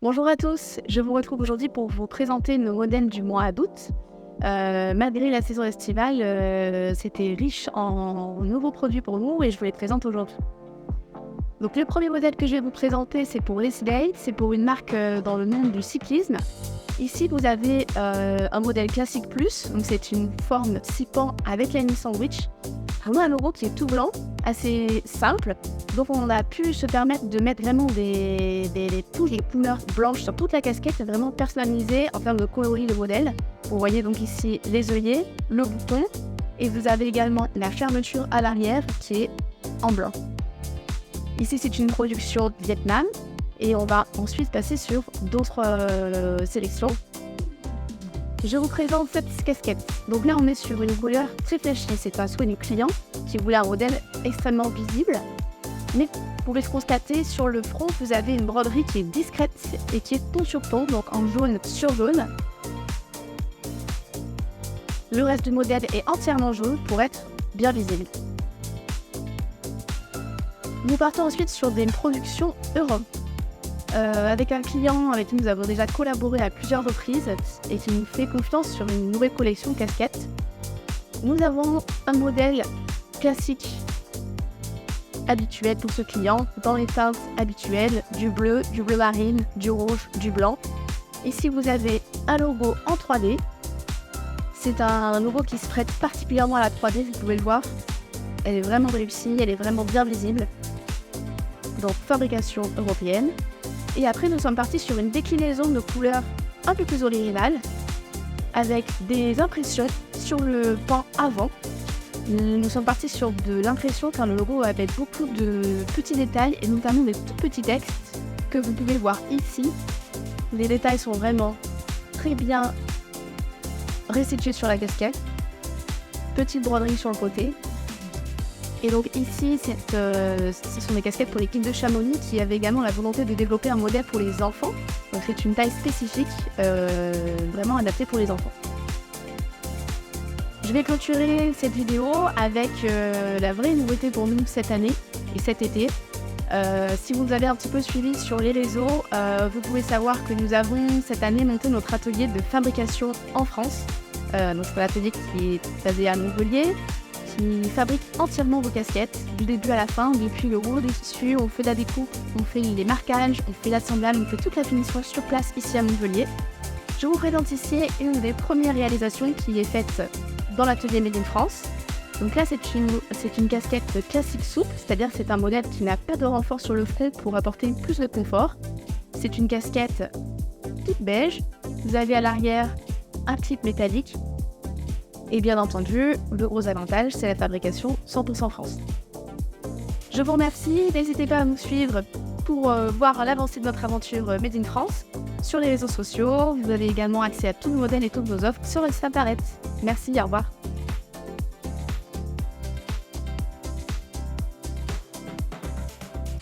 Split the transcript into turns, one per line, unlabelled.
Bonjour à tous, je vous retrouve aujourd'hui pour vous présenter nos modèles du mois d'août. Malgré la saison estivale, c'était riche en nouveaux produits pour nous et je vous les présente aujourd'hui. Donc le premier modèle que je vais vous présenter, c'est pour Lesley, c'est pour une marque dans le monde du cyclisme. Ici, vous avez un modèle classique plus, donc c'est une forme 6 pans avec la ligne sandwich. Vraiment un logo qui est tout blanc, assez simple. Donc on a pu se permettre de mettre vraiment des touches de couleurs blanches sur toute la casquette, c'est vraiment personnalisé en termes de coloris de modèle. Vous voyez donc ici les œillets, le bouton, et vous avez également la fermeture à l'arrière qui est en blanc. Ici c'est une production Vietnam et on va ensuite passer sur d'autres sélections. Je vous présente cette casquette. Donc là, on est sur une couleur très flashy. C'est un souhait du client qui voulait un modèle extrêmement visible. Mais vous pouvez le constater, sur le front, vous avez une broderie qui est discrète et qui est ton sur ton, donc en jaune sur jaune. Le reste du modèle est entièrement jaune pour être bien visible. Nous partons ensuite sur des productions Europe. Avec un client avec qui nous avons déjà collaboré à plusieurs reprises et qui nous fait confiance sur une nouvelle collection casquette. Nous avons un modèle classique habituel pour ce client dans les teintes habituelles du bleu marine, du rouge, du blanc. Ici vous avez un logo en 3D. C'est un logo qui se prête particulièrement à la 3D, vous pouvez le voir. Elle est vraiment réussie, elle est vraiment bien visible. Donc fabrication européenne. Et après, nous sommes partis sur une déclinaison de couleurs un peu plus originale, avec des impressions sur le pan avant. Nous sommes partis sur de l'impression car le logo avait beaucoup de petits détails et notamment des tout petits textes que vous pouvez voir ici. Les détails sont vraiment très bien restitués sur la casquette. Petite broderie sur le côté. Et donc ici, ce sont des casquettes pour l'équipe de Chamonix qui avait également la volonté de développer un modèle pour les enfants. Donc c'est une taille spécifique, vraiment adaptée pour les enfants. Je vais clôturer cette vidéo avec la vraie nouveauté pour nous cette année et cet été. Si vous nous avez un petit peu suivi sur les réseaux, vous pouvez savoir que nous avons cette année monté notre atelier de fabrication en France. Notre atelier qui est basé à Montpellier. Qui fabrique entièrement vos casquettes, du début à la fin, depuis le rouleau des tissus, on fait la découpe, on fait les marquages, on fait l'assemblage, on fait toute la finition sur place ici à Montpellier. Je vous présente ici une des premières réalisations qui est faite dans l'atelier Made in France. Donc là, c'est une casquette classique souple, c'est-à-dire que c'est un modèle qui n'a pas de renfort sur le front pour apporter plus de confort. C'est une casquette toute beige, vous avez à l'arrière un clip métallique. Et bien entendu, le gros avantage, c'est la fabrication 100% France. Je vous remercie, n'hésitez pas à nous suivre pour voir l'avancée de notre aventure Made in France sur les réseaux sociaux. Vous avez également accès à tous nos modèles et toutes nos offres sur le site internet. Merci, au revoir.